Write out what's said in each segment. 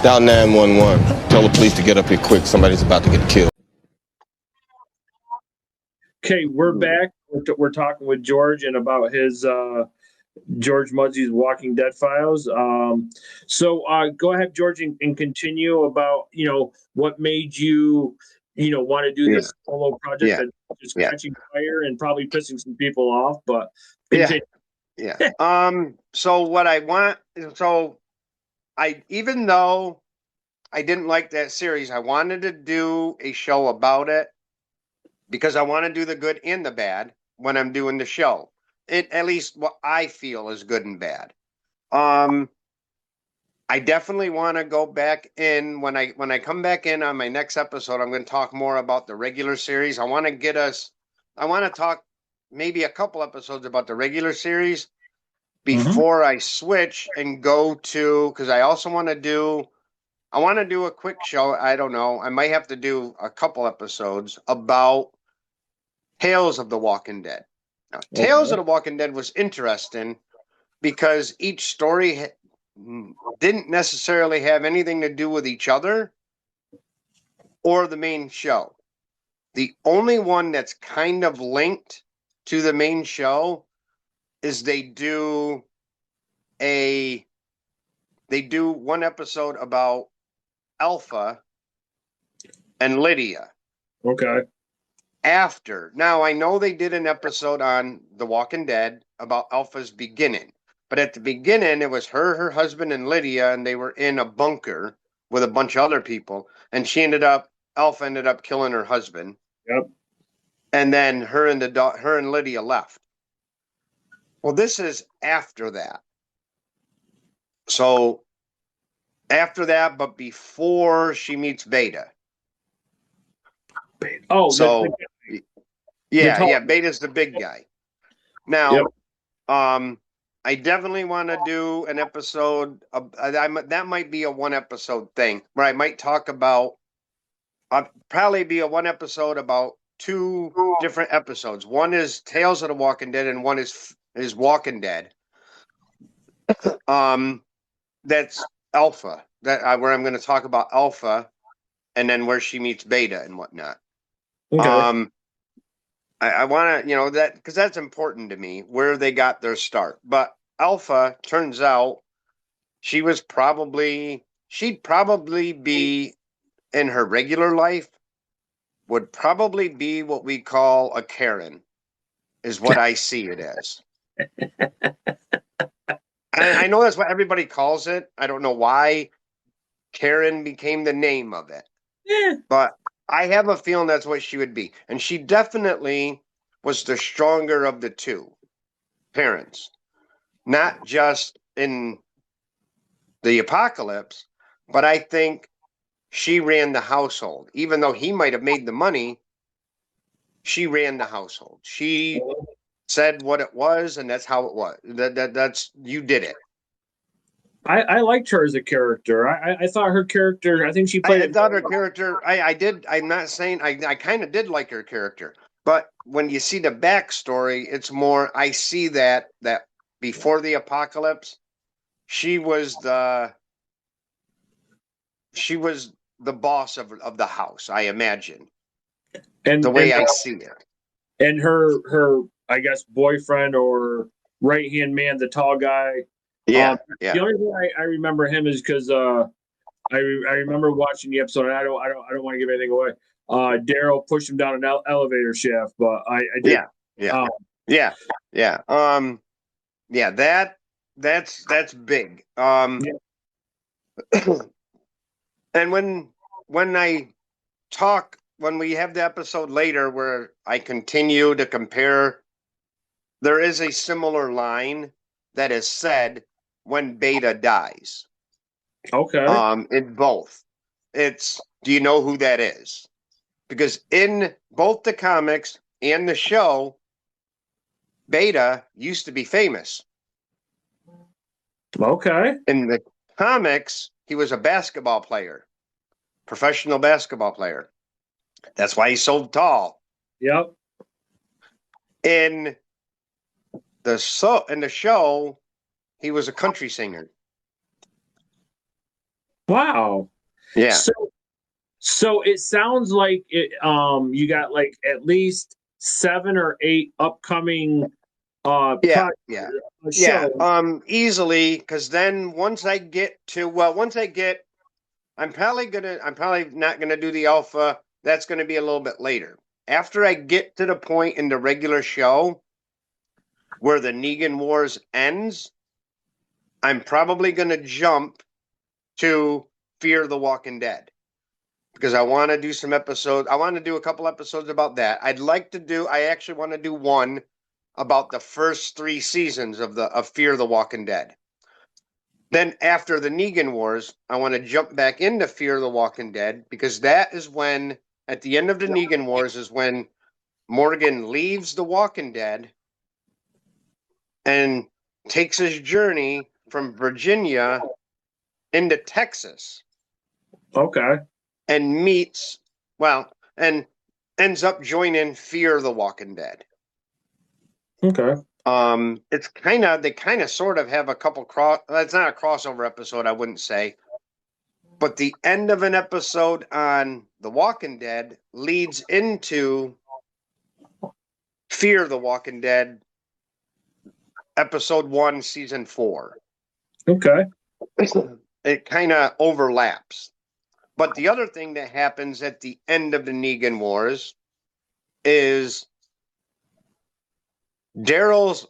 Dial 911. Tell the police to get up here quick. Somebody's about to get killed. Okay, we're back. We're talking with George and about his George Mudsey's Walking Dead files. So go ahead, George, and continue about what made you want to do this solo project that is catching fire and probably pissing some people off. But continue. So what I want, even though I didn't like that series, I wanted to do a show about it because I want to do the good and the bad when I'm doing the show. At least what I feel is good and bad. I definitely want to go back in when I come back in on my next episode. I'm going to talk more about the regular series. I want to talk maybe a couple episodes about the regular series before I switch and go to, because I also want to do a quick show. I don't know. I might have to do a couple episodes about Tales of the Walking Dead. Now, Tales of the Walking Dead was interesting because each story didn't necessarily have anything to do with each other or the main show. The only one that's kind of linked to the main show is they do one episode about Alpha and Lydia. Okay. Now I know they did an episode on The Walking Dead about Alpha's beginning, but at the beginning it was her husband, and Lydia, and they were in a bunker with a bunch of other people, and Alpha ended up killing her husband. Yep. And then her and Lydia left. Well, this is after that. So after that, but before she meets Beta. Oh, so Beta's the big guy. Now, I definitely want to do an episode. That might be a one episode thing where I might talk about. Probably be a one episode about two different episodes. One is Tales of the Walking Dead, and one is Walking Dead. That's Alpha. Where I'm going to talk about Alpha, and then where she meets Beta and whatnot. Okay. I want to, that because that's important to me where they got their start. But Alpha, turns out, she'd probably be in her regular life would probably be what we call a Karen, is what I see it as. I know that's what everybody calls it. I don't know why Karen became the name of it. Yeah. But I have a feeling that's what she would be. And she definitely was the stronger of the two parents. Not just in the apocalypse, but I think she ran the household. Even though he might have made the money, she ran the household. She said what it was, and that's how it was. That's you did it. I liked her as a character. I thought her character. I think she played. I thought her character. I did. I'm not saying I kind of did like her character, but when you see the backstory, it's more. I see that before the apocalypse, she was the boss of the house. I imagine, and the way I see it. And her I guess boyfriend or right hand man, the tall guy. Yeah. The only thing I remember him is because I remember watching the episode, and I don't want to give anything away. Daryl pushed him down an elevator shaft, but I did. That's big. And when we have the episode later where I continue to compare, there is a similar line that is said when Beta dies. Okay. In both. Do you know who that is? Because in both the comics and the show, Beta used to be famous. Okay. In the comics, he was a basketball player, professional basketball player. That's why he's so tall. Yep. In the show, he was a country singer. Wow. Yeah. So so it sounds like you got like at least 7 or 8 upcoming Yeah, yeah, yeah. shows. Easily, because then I'm probably not gonna do the alpha. That's gonna be a little bit later. After I get to the point in the regular show where the Negan Wars ends, I'm probably gonna jump to Fear the Walking Dead because I want to do some episodes. I want to do a couple episodes about that. I actually want to do one about the first 3 seasons of Fear the Walking Dead. Then after the Negan Wars, I want to jump back into Fear the Walking Dead because that is when, at the end of the Negan Wars, is when Morgan leaves the Walking Dead and takes his journey from Virginia into Texas Okay. and meets, well, and ends up joining Fear the Walking Dead. Okay. It's they kind of sort of have a couple it's not a crossover episode, I wouldn't say, but the end of an episode on The Walking Dead leads into Fear the Walking Dead, episode 1, season 4. Okay. It kind of overlaps. But the other thing that happens at the end of the Negan Wars is Dwight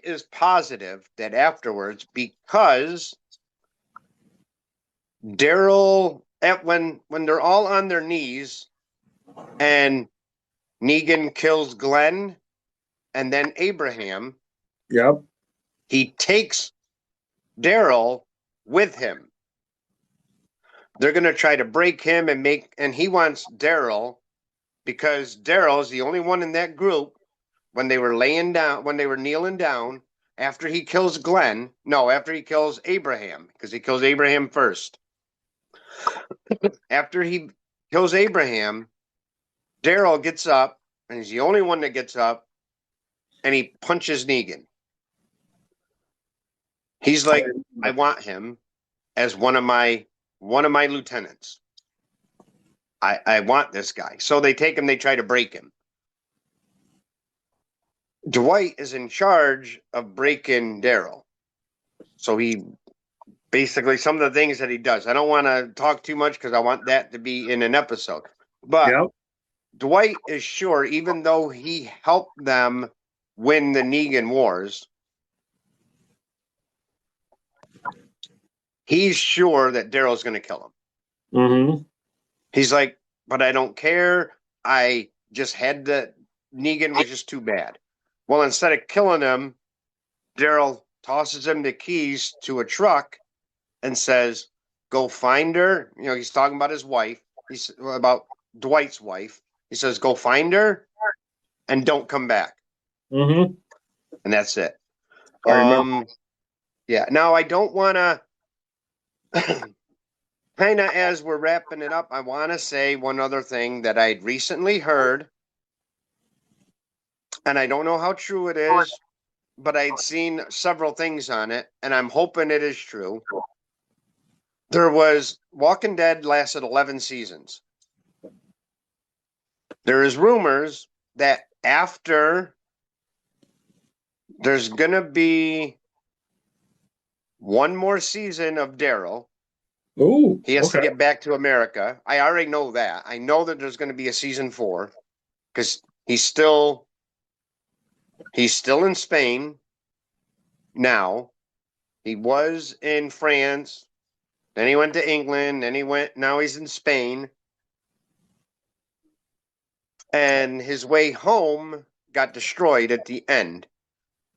is positive that afterwards, because Daryl, when they're all on their knees and Negan kills Glenn and then Abraham, Yep. he takes Daryl with him. They're going to try to break him and he wants Daryl because Daryl's the only one in that group when they were kneeling down after he kills after he kills Abraham, because he kills Abraham first. After he kills Abraham, Daryl gets up, and he's the only one that gets up, and he punches Negan. He's like, I want him as one of my lieutenants. I want this guy. So they take him, they try to break him. Dwight is in charge of breaking Daryl. So he basically, some of the things that he does. I don't want to talk too much because I want that to be in an episode. But Yep. Dwight is sure, even though he helped them win the Negan Wars, he's sure that Daryl's going to kill him. Mm-hmm. He's like, but I don't care. I just had to. Negan was just too bad. Well, instead of killing him, Daryl tosses him the keys to a truck and says, go find her. You know, he's talking about his wife. He's about Dwight's wife. He says, go find her and don't come back. Mm-hmm. And that's it. I remember. Yeah. Now, I don't want to, kind of as we're wrapping it up, I want to say one other thing that I'd recently heard. And I don't know how true it is, but I'd seen several things on it, and I'm hoping it is true. Walking Dead lasted 11 seasons. There is rumors that after there's going to be one more season of Daryl. Oh, he has to get back to America. I already know that. I know that there's going to be a season 4 because he's still in Spain now. He was in France. Then he went to England. Now he's in Spain. And his way home got destroyed at the end.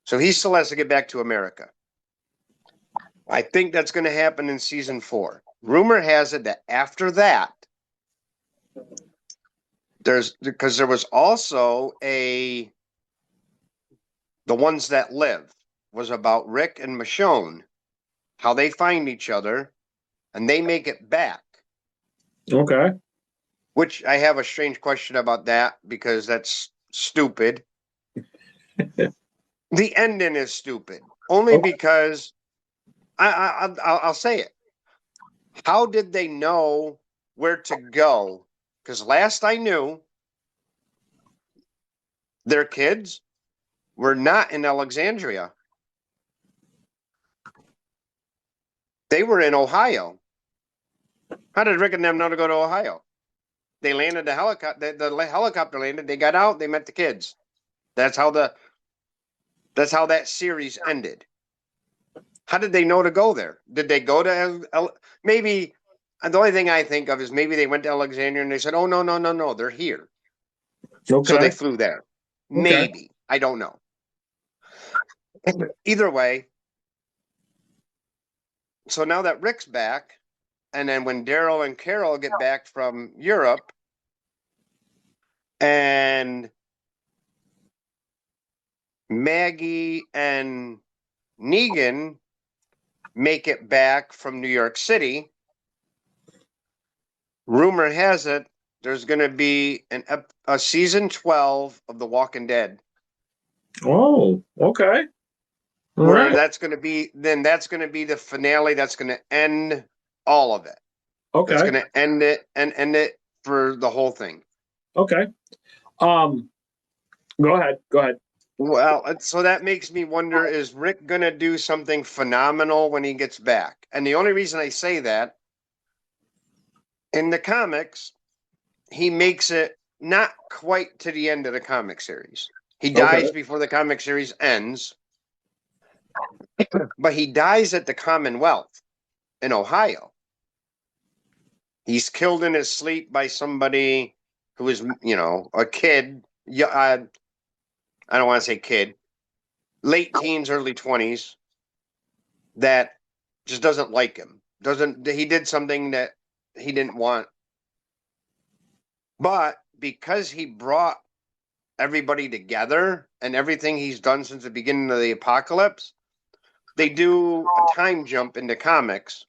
So he still has to get back to America. I think that's going to happen in season 4. Rumor has it that after that, because there was also The Ones That Live was about Rick and Michonne, how they find each other and they make it back. Okay. Which I have a strange question about that because that's stupid. The ending is stupid. Only because I'll say it. How did they know where to go? Because last I knew, their kids were not in Alexandria. They were in Ohio. How did Rick and them know to go to Ohio? They landed the helicopter. The helicopter landed. They got out. They met the kids. That's how that series ended. How did they know to go there? Did they go to maybe? The only thing I think of is maybe they went to Alexandria and they said, "Oh no, they're here." Okay. So they flew there. Okay. Maybe, I don't know. Either way. So now that Rick's back, and then when Daryl and Carol get back from Europe, and Maggie and Negan make it back from New York City, rumor has it there's going to be a season 12 of The Walking Dead. Oh, okay. All where right. that's going to be the finale. That's going to end all of it. Okay. That's going to end it for the whole thing. Okay. Go ahead. Well, so that makes me wonder, is Rick going to do something phenomenal when he gets back? And the only reason I say that, in the comics, he makes it not quite to the end of the comic series. He dies before the comic series ends, but he dies at the Commonwealth in Ohio. He's killed in his sleep by somebody who is, a kid. I don't want to say kid, late teens, early 20s, that just doesn't like him. He did something that he didn't want. But because he brought everybody together and everything he's done since the beginning of the apocalypse, they do a time jump into comics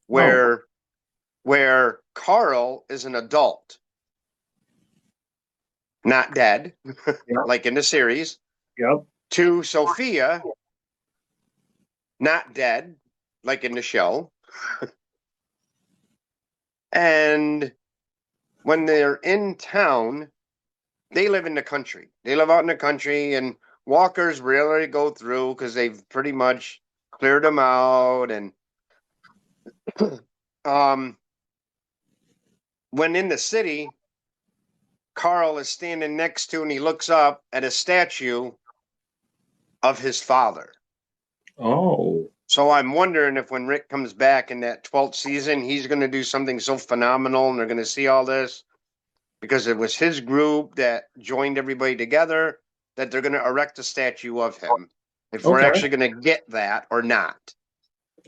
where Carl is an adult, not dead, like in the series. Yep. To Sophia, not dead, like in the show. And when they're in town, they live in the country. They live out in the country, and walkers rarely go through because they've pretty much cleared them out. And when in the city, Carl is standing next to, and he looks up at a statue of his father. Oh. So I'm wondering if when Rick comes back in that 12th season, he's going to do something so phenomenal, and they're going to see all this because it was his group that joined everybody together, that they're going to erect a statue of him. If we're actually going to get that or not.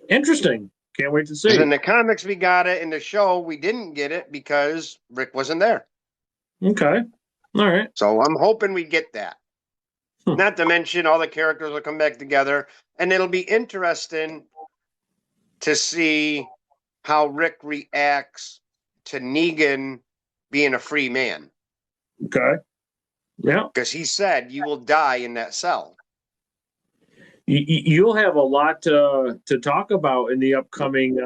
Interesting. Can't wait to see. In the comics, we got it. In the show, we didn't get it because Rick wasn't there. Okay. All right. So I'm hoping we get that. Not to mention all the characters will come back together. And it'll be interesting to see how Rick reacts to Negan being a free man. Okay. Yeah. Because he said, you will die in that cell. You'll have a lot to talk about in the upcoming...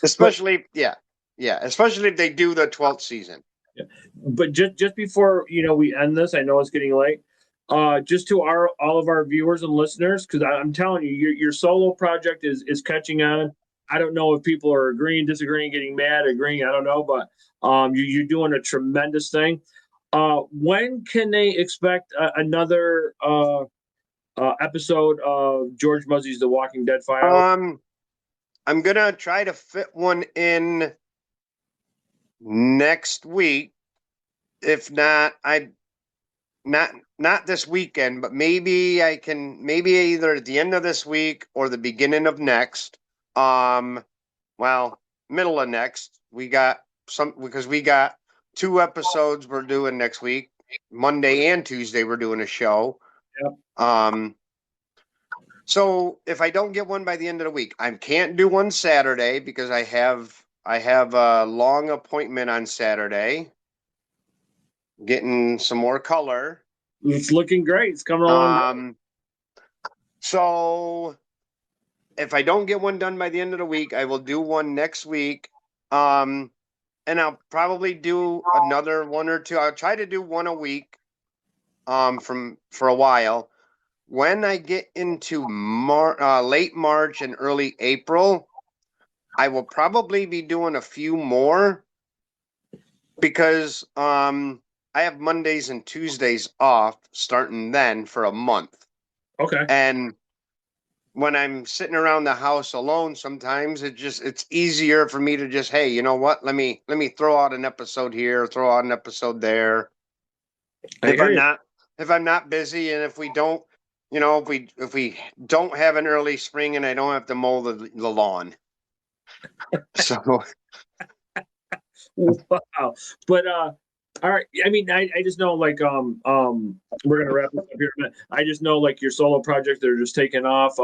especially if they do the 12th season. Yeah. But just before we end this, I know it's getting late. Just to all of our viewers and listeners, because I'm telling you, your solo project is catching on. I don't know if people are agreeing, disagreeing, getting mad, agreeing. I don't know, but you're doing a tremendous thing. When can they expect another episode of George Muzzy's The Walking Dead Files? I'm gonna try to fit one in next week. If not, not this weekend, but maybe I can, either at the end of this week or the beginning of next. Middle of next. We got because we got 2 episodes we're doing next week. Monday and Tuesday we're doing a show. Yep. So if I don't get one by the end of the week, I can't do one Saturday because I have a long appointment on Saturday. Getting some more color. It's looking great. It's coming along. So if I don't get one done by the end of the week, I will do one next week And I'll probably do another one or two. I'll try to do one a week for a while. When I get into late March and early April, I will probably be doing a few more because I have Mondays and Tuesdays off starting then for a month. Okay. And when I'm sitting around the house alone, sometimes it's easier for me to just, hey, you know what? Let me throw out an episode here, throw out an episode there. I hear you. If I'm not busy, and if we don't, if we don't have an early spring, and I don't have to mow the lawn. So Wow. But all right. I mean, I just know like we're gonna wrap this up here in a minute. I just know like your solo projects that are just taking off.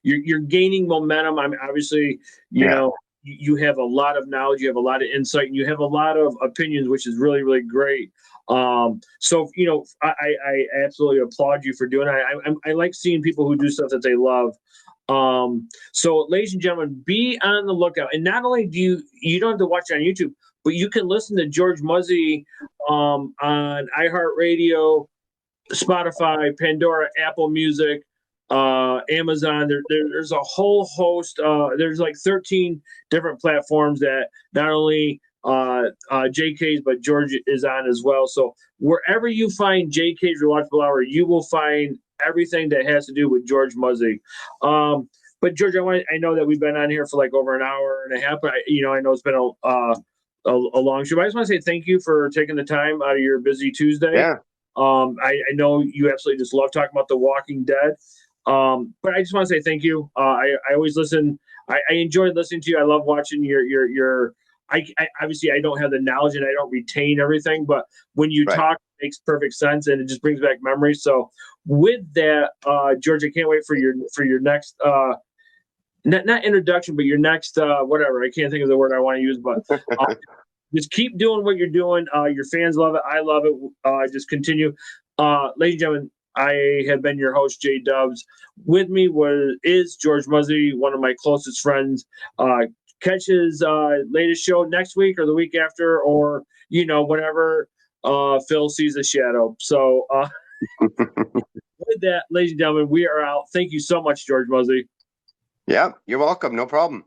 You're gaining momentum. I mean, obviously, you know, you have a lot of knowledge, you have a lot of insight, and you have a lot of opinions, which is really, really great. So you know, I absolutely applaud you for doing it. I like seeing people who do stuff that they love. So ladies and gentlemen, be on the lookout. And not only do you don't have to watch it on YouTube, but you can listen to George Muzzy on iHeartRadio, Spotify, Pandora, Apple Music, Amazon. There's a whole host. There's like 13 different platforms that not only JK'z, but George is on as well. So wherever you find JK'z Rewatchable Hour, you will find everything that has to do with George Muzzy. But George, I know that we've been on here for like over an hour and a half, but I know it's been a long show. But I just want to say thank you for taking the time out of your busy Tuesday. yeah, I know you absolutely just love talking about The Walking Dead. But I just want to say thank you. I always listen. I enjoy listening to you. I love watching your. I obviously I don't have the knowledge and I don't retain everything, but when you right. talk, it makes perfect sense and it just brings back memories. So with that, George, I can't wait for your next not introduction, but your next whatever. I can't think of the word I want to use, but just keep doing what you're doing. Your fans love it. I love it. Just continue. Ladies and gentlemen, I have been your host, J Dubs. With me is George Muzzy, one of my closest friends. Catch his latest show next week or the week after, or whenever Phil sees a shadow. So with that, ladies and gentlemen, we are out. Thank you so much, George Muzzy. Yeah, you're welcome. No problem.